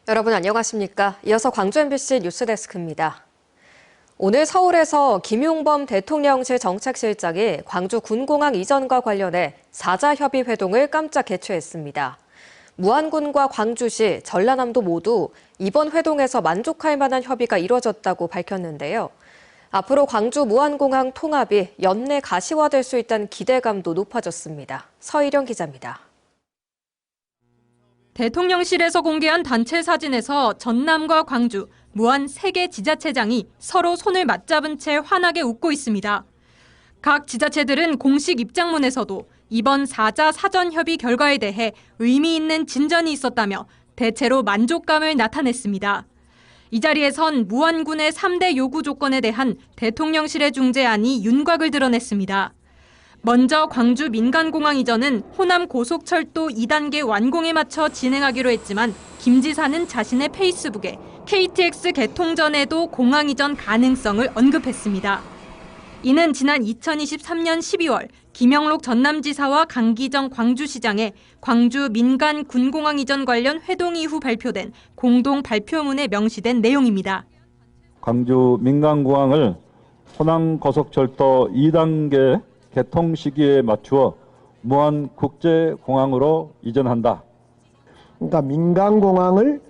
여러분 안녕하십니까? 이어서 광주 MBC 뉴스데스크입니다. 오늘 서울에서 김용범 대통령실 정책실장이 광주 군공항 이전과 관련해 4자 협의 회동을 깜짝 개최했습니다. 무안군과 광주시, 전라남도 모두 이번 회동에서 만족할 만한 협의가 이뤄졌다고 밝혔는데요. 앞으로 광주 무안공항 통합이 연내 가시화될 수 있다는 기대감도 높아졌습니다. 서희령 기자입니다. 대통령실에서 공개한 단체 사진에서 전남과 광주, 무안 3개 지자체장이 서로 손을 맞잡은 채 환하게 웃고 있습니다. 각 지자체들은 공식 입장문에서도 이번 4자 사전협의 결과에 대해 의미 있는 진전이 있었다며 대체로 만족감을 나타냈습니다. 이 자리에선 무안군의 3대 요구 조건에 대한 대통령실의 중재안이 윤곽을 드러냈습니다. 먼저 광주 민간공항 이전은 호남 고속철도 2단계 완공에 맞춰 진행하기로 했지만 김 지사는 자신의 페이스북에 KTX 개통 전에도 공항 이전 가능성을 언급했습니다. 이는 지난 2023년 12월 김영록 전남지사와 강기정 광주시장의 광주 민간 군공항 이전 관련 회동 이후 발표된 공동 발표문에 명시된 내용입니다. 광주 민간공항을 호남 고속철도 2단계 개통 시기에 맞추어 무안 국제공항으로 이전한다. 그러니까 민간공항을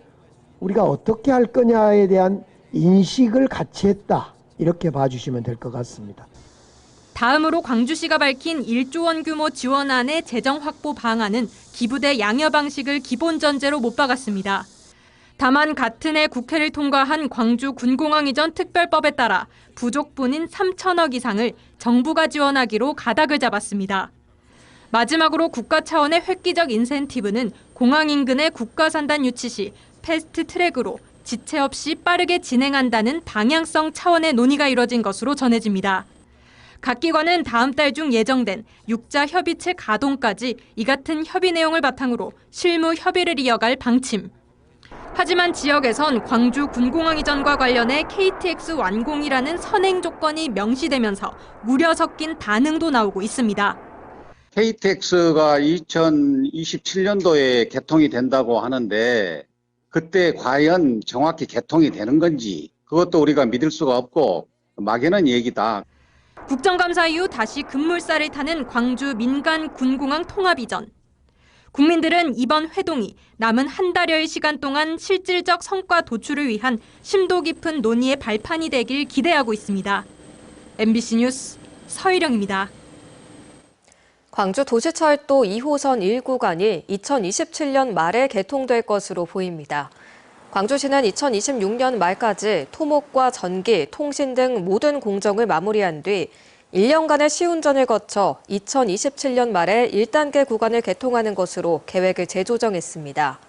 우리가 어떻게 할 거냐에 대한 인식을 같이 했다. 이렇게 봐주시면 될 것 같습니다. 다음으로 광주시가 밝힌 1조 원 규모 지원안의 재정 확보 방안은 기부대 양여 방식을 기본 전제로 못 박았습니다. 다만 같은 해 국회를 통과한 광주 군공항 이전 특별법에 따라 부족분인 3천억 이상을 정부가 지원하기로 가닥을 잡았습니다. 마지막으로 국가 차원의 획기적 인센티브는 공항 인근의 국가산단 유치 시 패스트 트랙으로 지체 없이 빠르게 진행한다는 방향성 차원의 논의가 이뤄진 것으로 전해집니다. 각 기관은 다음 달 중 예정된 6자 협의체 가동까지 이 같은 협의 내용을 바탕으로 실무 협의를 이어갈 방침. 하지만 지역에선 광주 군공항 이전과 관련해 KTX 완공이라는 선행 조건이 명시되면서 우려 섞인 반응도 나오고 있습니다. KTX가 2027년도에 개통이 된다고 하는데 그때 과연 정확히 개통이 되는 건지 그것도 우리가 믿을 수가 없고 막연한 얘기다. 국정감사 이후 다시 급물살을 타는 광주 민간 군공항 통합 이전. 국민들은 이번 회동이 남은 한 달여의 시간 동안 실질적 성과 도출을 위한 심도 깊은 논의의 발판이 되길 기대하고 있습니다. MBC 뉴스 서희령입니다. 광주 도시철도 2호선 1구간이 2027년 말에 개통될 것으로 보입니다. 광주시는 2026년 말까지 토목과 전기, 통신 등 모든 공정을 마무리한 뒤 1년간의 시운전을 거쳐 2027년 말에 1단계 구간을 개통하는 것으로 계획을 재조정했습니다.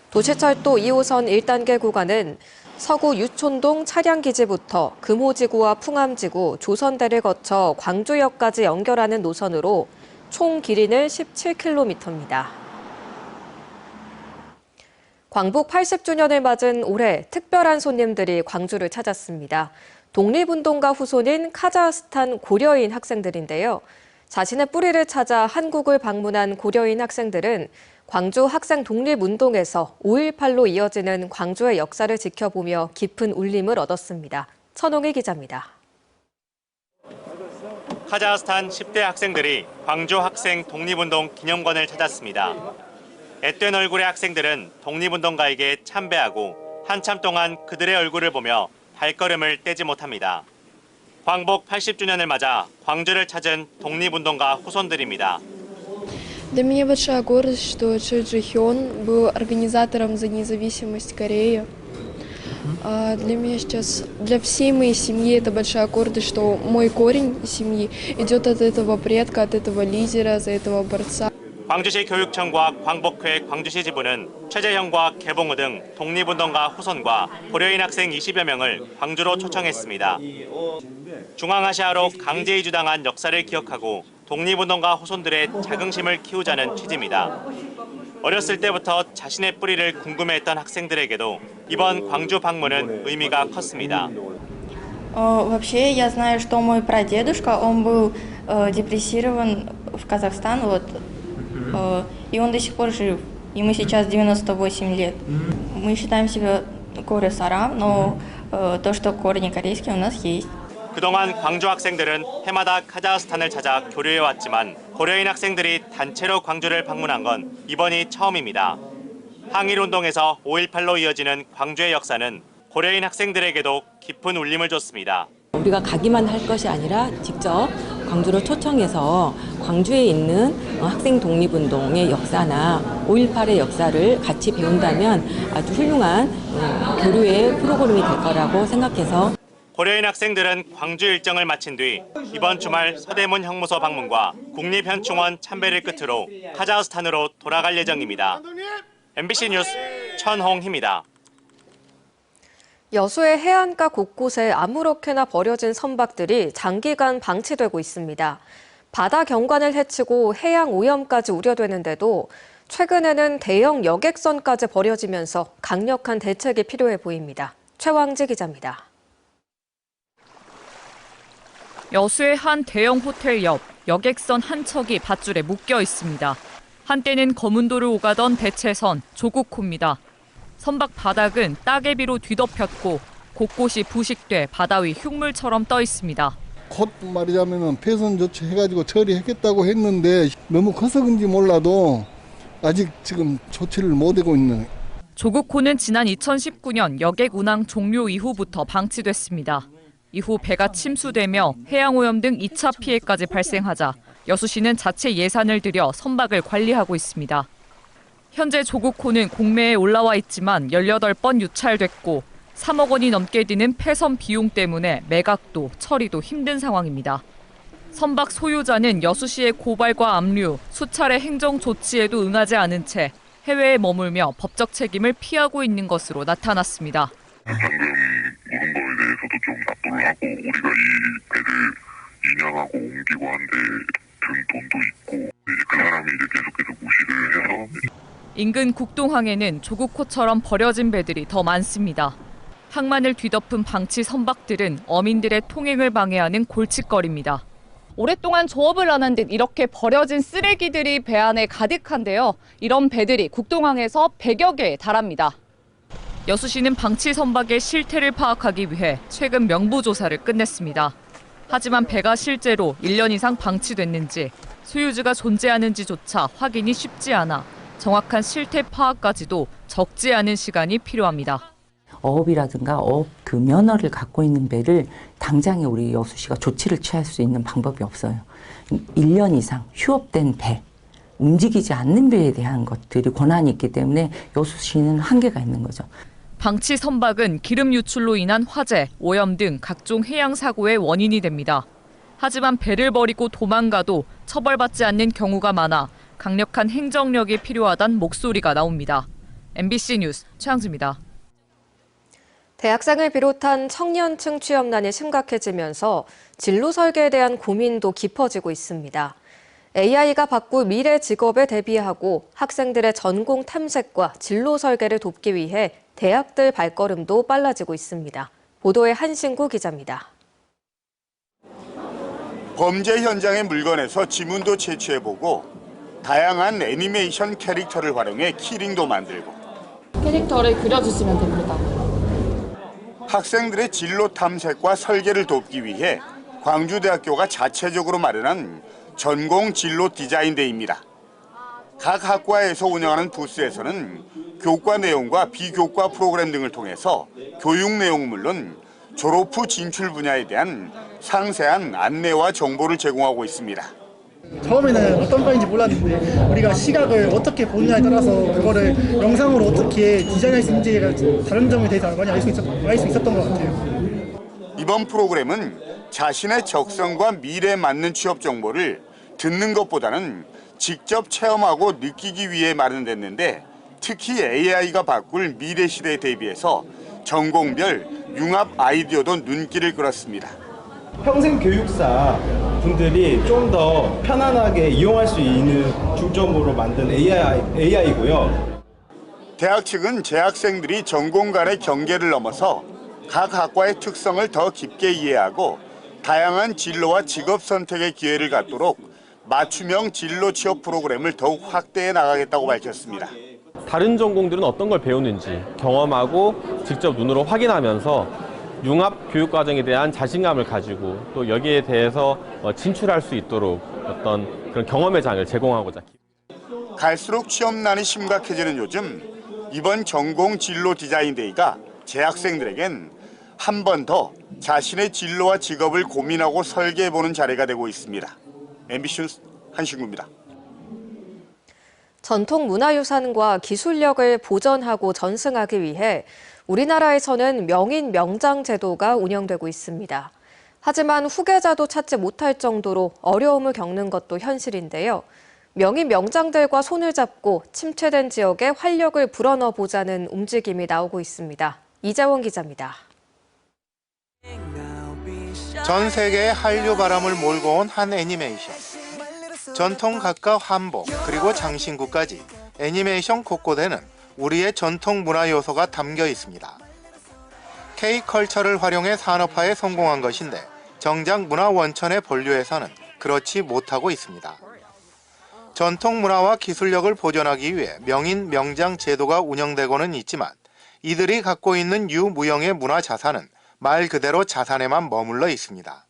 도시철도 2호선 1단계 구간은 서구 유촌동 차량기지부터 금호지구와 풍암지구, 조선대를 거쳐 광주역까지 연결하는 노선으로 총 길이는 17km입니다. 광복 80주년을 맞은 올해 특별한 손님들이 광주를 찾았습니다. 독립운동가 후손인 카자흐스탄 고려인 학생들인데요. 자신의 뿌리를 찾아 한국을 방문한 고려인 학생들은 광주 학생 독립운동에서 5.18로 이어지는 광주의 역사를 지켜보며 깊은 울림을 얻었습니다. 천홍희 기자입니다. 카자흐스탄 10대 학생들이 광주 학생 독립운동 기념관을 찾았습니다. 앳된 얼굴의 학생들은 독립운동가에게 참배하고 한참 동안 그들의 얼굴을 보며 발걸음을 떼지 못합니다. 광복 80주년을 맞아 광주를 찾은 독립운동가 후손들입니다. Для меня большая гордость, что Чой Джи Хён был организатором за независимость Кореи. Для меня сейчас, для всей моей семьи это большая гордость, что мой корень семьи идет от этого предка, от этого лидера, за этого борца. 광주시 교육청과 광복회 광주시 지부는 최재형과 개봉우 등 독립운동가 후손과 고려인 학생 20여 명을 광주로 초청했습니다. 중앙아시아로 강제 이주당한 역사를 기억하고 독립운동가 후손들의 자긍심을 키우자는 취지입니다. 어렸을 때부터 자신의 뿌리를 궁금해했던 학생들에게도 이번 광주 방문은 의미가 컸습니다. Вообще, я знаю, что мой прадедушка, он был депрессирован в Казахстан, и он до сих пор жив. Ему сейчас 98 лет. Мы считаем себя коры сарам, но то, что корни корейские, у нас есть. 그동안 광주 학생들은 해마다 카자흐스탄을 찾아 교류해왔지만 고려인 학생들이 단체로 광주를 방문한 건 이번이 처음입니다. 항일운동에서 5.18로 이어지는 광주의 역사는 고려인 학생들에게도 깊은 울림을 줬습니다. 우리가 가기만 할 것이 아니라 직접 광주로 초청해서 광주에 있는 학생 독립운동의 역사나 5.18의 역사를 같이 배운다면 아주 훌륭한 교류의 프로그램이 될 거라고 생각해서 고려인 학생들은 광주 일정을 마친 뒤 이번 주말 서대문 형무소 방문과 국립현충원 참배를 끝으로 카자흐스탄으로 돌아갈 예정입니다. MBC 뉴스 천홍희입니다. 여수의 해안가 곳곳에 아무렇게나 버려진 선박들이 장기간 방치되고 있습니다. 바다 경관을 해치고 해양 오염까지 우려되는데도 최근에는 대형 여객선까지 버려지면서 강력한 대책이 필요해 보입니다. 최왕지 기자입니다. 여수의 한 대형 호텔 옆 여객선 한 척이 밧줄에 묶여 있습니다. 한때는 거문도를 오가던 대체선 조국호입니다. 선박 바닥은 따개비로 뒤덮였고 곳곳이 부식돼 바다 위 흉물처럼 떠 있습니다. 곧 말하자면 폐선 조치해가지고 처리했겠다고 했는데 너무 커서 그런지 몰라도 아직 지금 조치를 못하고 있는. 조국호는 지난 2019년 여객 운항 종료 이후부터 방치됐습니다. 이후 배가 침수되며 해양오염 등 2차 피해까지 발생하자 여수시는 자체 예산을 들여 선박을 관리하고 있습니다. 현재 조국호는 공매에 올라와 있지만 18번 유찰됐고 3억 원이 넘게 드는 폐선 비용 때문에 매각도 처리도 힘든 상황입니다. 선박 소유자는 여수시의 고발과 압류, 수차례 행정 조치에도 응하지 않은 채 해외에 머물며 법적 책임을 피하고 있는 것으로 나타났습니다. 방금 물은 거에 대해서도 좀 납부를 하고 우리가 이 배를 인양하고 옮기고 한데 든 돈도 있고 이제 그 사람이 이제 계속해서 무시를 해서 인근 국동항에는 조국호처럼 버려진 배들이 더 많습니다. 항만을 뒤덮은 방치 선박들은 어민들의 통행을 방해하는 골칫거리입니다. 오랫동안 조업을 안 한 듯 이렇게 버려진 쓰레기들이 배 안에 가득한데요. 이런 배들이 국동항에서 100여 개에 달합니다. 여수시는 방치 선박의 실태를 파악하기 위해 최근 명부조사를 끝냈습니다. 하지만 배가 실제로 1년 이상 방치됐는지 소유주가 존재하는지조차 확인이 쉽지 않아 정확한 실태 파악까지도 적지 않은 시간이 필요합니다. 어업이라든가 어업 그 면허를 갖고 있는 배를 당장에 우리 여수시가 조치를 취할 수 있는 방법이 없어요. 1년 이상 휴업된 배, 움직이지 않는 배에 대한 것들이 권한이 있기 때문에 여수시는 한계가 있는 거죠. 방치 선박은 기름 유출로 인한 화재, 오염 등 각종 해양 사고의 원인이 됩니다. 하지만 배를 버리고 도망가도 처벌받지 않는 경우가 많아 강력한 행정력이 필요하다는 목소리가 나옵니다. MBC 뉴스 최양지입니다. 대학생을 비롯한 청년층 취업난이 심각해지면서 진로 설계에 대한 고민도 깊어지고 있습니다. AI가 바꿀 미래 직업에 대비하고 학생들의 전공 탐색과 진로 설계를 돕기 위해 대학들 발걸음도 빨라지고 있습니다. 보도에 한신구 기자입니다. 범죄 현장의 물건에서 지문도 채취해보고 다양한 애니메이션 캐릭터를 활용해 키링도 만들고 캐릭터를 그려주시면 됩니다. 학생들의 진로 탐색과 설계를 돕기 위해 광주대학교가 자체적으로 마련한 전공 진로 디자인데이입니다. 각 학과에서 운영하는 부스에서는 교과 내용과 비교과 프로그램 등을 통해서 교육 내용은 물론 졸업 후 진출 분야에 대한 상세한 안내와 정보를 제공하고 있습니다. 처음에는 어떤 과인지 몰랐는데 우리가 시각을 어떻게 보느냐에 따라서 그거를 영상으로 어떻게 디자인할 수 있는지가 다른 점에 대해서 많이 알 수 있었던 것 같아요. 이번 프로그램은 자신의 적성과 미래에 맞는 취업 정보를 듣는 것보다는 직접 체험하고 느끼기 위해 마련됐는데 특히 AI가 바꿀 미래 시대에 대비해서 전공별 융합 아이디어도 눈길을 끌었습니다. 평생 교육사 분들이 좀 더 편안하게 이용할 수 있는 중점으로 만든 AI고요. 대학 측은 재학생들이 전공 간의 경계를 넘어서 각 학과의 특성을 더 깊게 이해하고 다양한 진로와 직업 선택의 기회를 갖도록 맞춤형 진로 취업 프로그램을 더욱 확대해 나가겠다고 밝혔습니다. 다른 전공들은 어떤 걸 배우는지 경험하고 직접 눈으로 확인하면서 융합 교육 과정에 대한 자신감을 가지고 또 여기에 대해서 진출할 수 있도록 어떤 그런 경험의 장을 제공하고자. 갈수록 취업난이 심각해지는 요즘 이번 전공 진로 디자인 데이가 재학생들에겐 한 번 더 자신의 진로와 직업을 고민하고 설계해보는 자리가 되고 있습니다. MBC 뉴스 한신구입니다. 전통 문화유산과 기술력을 보전하고 전승하기 위해 우리나라에서는 명인 명장 제도가 운영되고 있습니다. 하지만 후계자도 찾지 못할 정도로 어려움을 겪는 것도 현실인데요. 명인 명장들과 손을 잡고 침체된 지역에 활력을 불어넣어 보자는 움직임이 나오고 있습니다. 이재원 기자입니다. 전 세계의 한류 바람을 몰고 온 한 애니메이션. 전통 각각 한복 그리고 장신구까지 애니메이션 곳곳에는 우리의 전통 문화 요소가 담겨 있습니다. K컬처를 활용해 산업화에 성공한 것인데 정작 문화 원천의 본류에서는 그렇지 못하고 있습니다. 전통 문화와 기술력을 보존하기 위해 명인 명장 제도가 운영되고는 있지만 이들이 갖고 있는 유무형의 문화 자산은 말 그대로 자산에만 머물러 있습니다.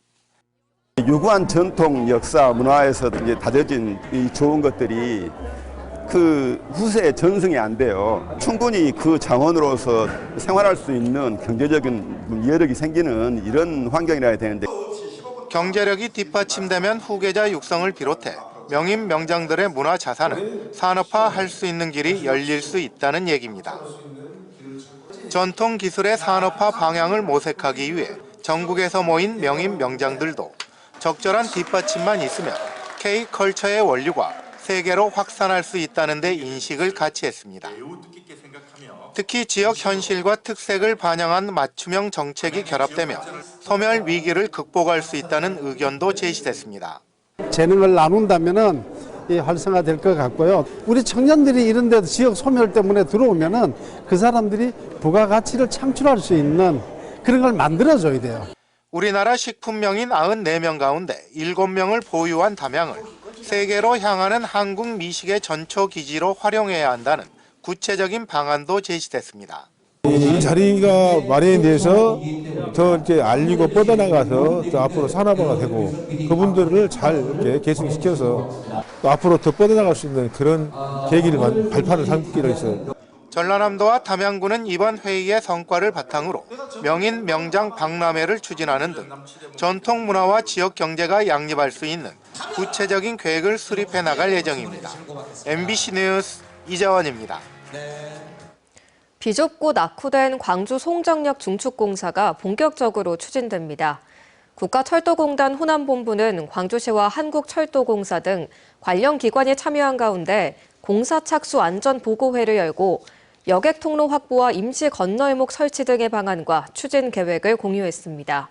유구한 전통 역사 문화에서 이제 다져진 이 좋은 것들이 그 후세에 전승이 안 돼요. 충분히 그 장원으로서 생활할 수 있는 경제적인 여력이 생기는 이런 환경이라야 되는데 경제력이 뒷받침되면 후계자 육성을 비롯해 명인 명장들의 문화 자산을 산업화할 수 있는 길이 열릴 수 있다는 얘기입니다. 전통 기술의 산업화 방향을 모색하기 위해 전국에서 모인 명인 명장들도 적절한 뒷받침만 있으면 K컬처의 원류가 세계로 확산할 수 있다는 데 인식을 같이 했습니다. 특히 지역 현실과 특색을 반영한 맞춤형 정책이 결합되면 소멸 위기를 극복할 수 있다는 의견도 제시됐습니다. 재능을 나눈다면은 활성화될 것 같고요. 우리 청년들이 이런 데 지역 소멸 때문에 들어오면은 그 사람들이 부가가치를 창출할 수 있는 그런 걸 만들어줘야 돼요. 우리나라 식품명인 94명 가운데 7명을 보유한 담양을 세계로 향하는 한국 미식의 전초 기지로 활용해야 한다는 구체적인 방안도 제시됐습니다. 이 자리가 마련돼서 더 이렇게 알리고 뻗어나가서 또 앞으로 산업화가 되고 그분들을 잘 이렇게 계승시켜서 또 앞으로 더 뻗어나갈 수 있는 그런 계기를 발판을 삼기로 했어요. 전라남도와 담양군은 이번 회의의 성과를 바탕으로 명인 명장 박람회를 추진하는 등 전통 문화와 지역 경제가 양립할 수 있는 구체적인 계획을 수립해 나갈 예정입니다. MBC 뉴스 이재원입니다. 비좁고 낙후된 광주 송정역 중축공사가 본격적으로 추진됩니다. 국가철도공단 호남본부는 광주시와 한국철도공사 등 관련 기관이 참여한 가운데 공사 착수 안전보고회를 열고 여객 통로 확보와 임시 건널목 설치 등의 방안과 추진 계획을 공유했습니다.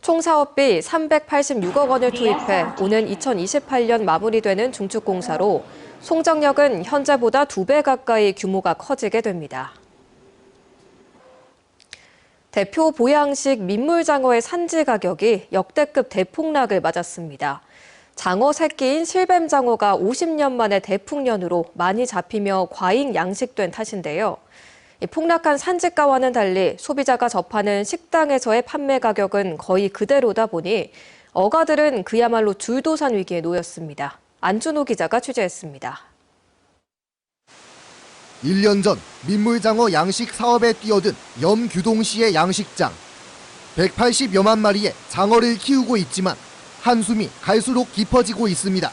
총 사업비 386억 원을 투입해 오는 2028년 마무리되는 중축공사로 송정역은 현재보다 2배 가까이 규모가 커지게 됩니다. 대표 보양식 민물장어의 산지 가격이 역대급 대폭락을 맞았습니다. 장어 새끼인 실뱀장어가 50년 만에 대풍년으로 많이 잡히며 과잉 양식된 탓인데요. 폭락한 산지가와는 달리 소비자가 접하는 식당에서의 판매 가격은 거의 그대로다 보니 어가들은 그야말로 줄도산 위기에 놓였습니다. 안준호 기자가 취재했습니다. 1년 전 민물장어 양식 사업에 뛰어든 염규동시의 양식장. 180여만 마리의 장어를 키우고 있지만 한숨이 갈수록 깊어지고 있습니다.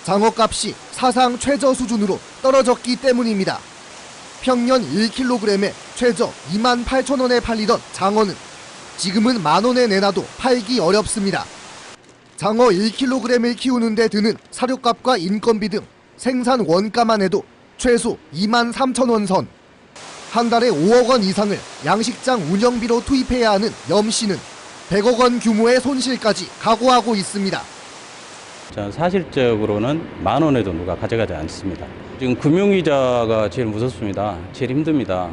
장어값이 사상 최저 수준으로 떨어졌기 때문입니다. 평년 1kg에 최저 28,000원에 팔리던 장어는 지금은 10,000원에 내놔도 팔기 어렵습니다. 장어 1kg을 키우는 데 드는 사료값과 인건비 등 생산 원가만 해도 최소 23,000원 선. 한 달에 5억 원 이상을 양식장 운영비로 투입해야 하는 염씨는 100억 원 규모의 손실까지 각오하고 있습니다. 저는 사실적으로는 10,000원에도 누가 가져가지 않습니다. 지금 금융이자가 제일 무섭습니다. 제일 힘듭니다.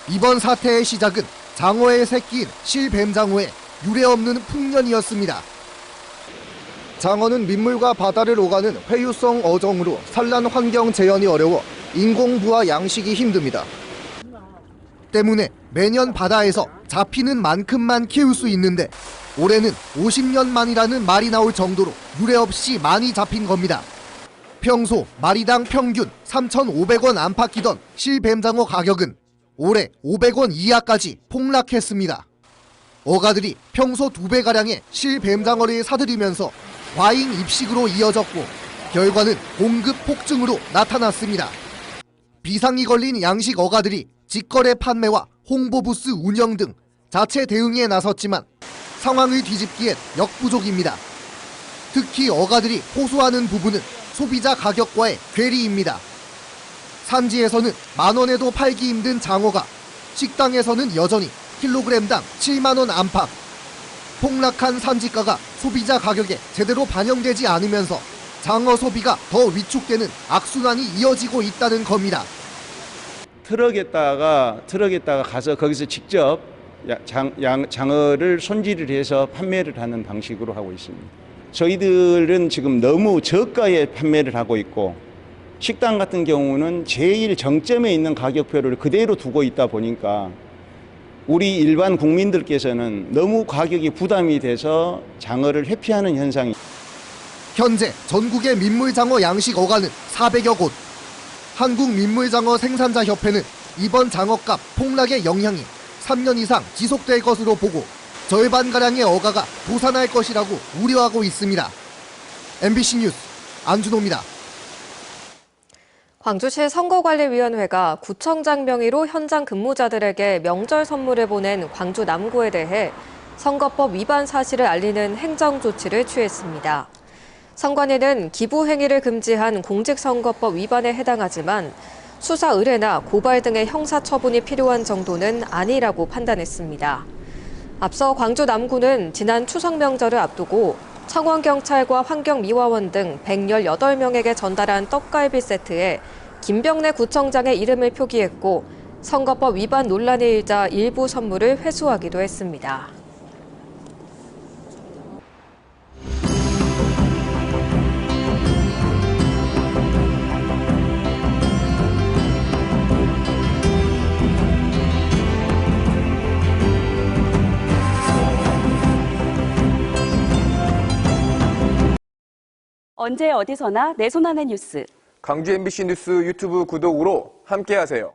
이번 사태의 시작은 장어의 새끼인 실뱀장어의 유례없는 풍년이었습니다. 장어는 민물과 바다를 오가는 회유성 어종으로 산란 환경 재현이 어려워 인공부화 양식이 힘듭니다. 때문에 매년 바다에서 잡히는 만큼만 키울 수 있는데 올해는 50년 만이라는 말이 나올 정도로 유례 없이 많이 잡힌 겁니다. 평소 마리당 평균 3,500원 안팎이던 실뱀장어 가격은 올해 500원 이하까지 폭락했습니다. 어가들이 평소 2배가량의 실뱀장어를 사들이면서 과잉 입식으로 이어졌고 결과는 공급 폭증으로 나타났습니다. 비상이 걸린 양식 어가들이 직거래 판매와 홍보부스 운영 등 자체 대응에 나섰지만 상황을 뒤집기엔 역부족입니다. 특히 어가들이 호소하는 부분은 소비자 가격과의 괴리입니다. 산지에서는 만원에도 팔기 힘든 장어가 식당에서는 여전히 킬로그램당 7만원 안팎. 폭락한 산지가가 소비자 가격에 제대로 반영되지 않으면서 장어 소비가 더 위축되는 악순환이 이어지고 있다는 겁니다. 트럭에다가 가서 거기서 직접 장어를 손질을 해서 판매를 하는 방식으로 하고 있습니다. 저희들은 지금 너무 저가에 판매를 하고 있고 식당 같은 경우는 제일 정점에 있는 가격표를 그대로 두고 있다 보니까 우리 일반 국민들께서는 너무 가격이 부담이 돼서 장어를 회피하는 현상이. 현재 전국의 민물장어 양식 어가는 400여 곳. 한국민물장어 생산자협회는 이번 장어값 폭락의 영향이 3년 이상 지속될 것으로 보고 절반가량의 어가가 도산할 것이라고 우려하고 있습니다. MBC 뉴스 안준호입니다. 광주시 선거관리위원회가 구청장 명의로 현장 근무자들에게 명절 선물을 보낸 광주 남구에 대해 선거법 위반 사실을 알리는 행정 조치를 취했습니다. 선관위는 기부 행위를 금지한 공직선거법 위반에 해당하지만 수사 의뢰나 고발 등의 형사처분이 필요한 정도는 아니라고 판단했습니다. 앞서 광주 남구는 지난 추석 명절을 앞두고 창원경찰과 환경미화원 등 118명에게 전달한 떡갈비 세트에 김병래 구청장의 이름을 표기했고 선거법 위반 논란이 일자 일부 선물을 회수하기도 했습니다. 언제 어디서나 내 손 안의 뉴스. 광주 MBC 뉴스 유튜브 구독으로 함께하세요.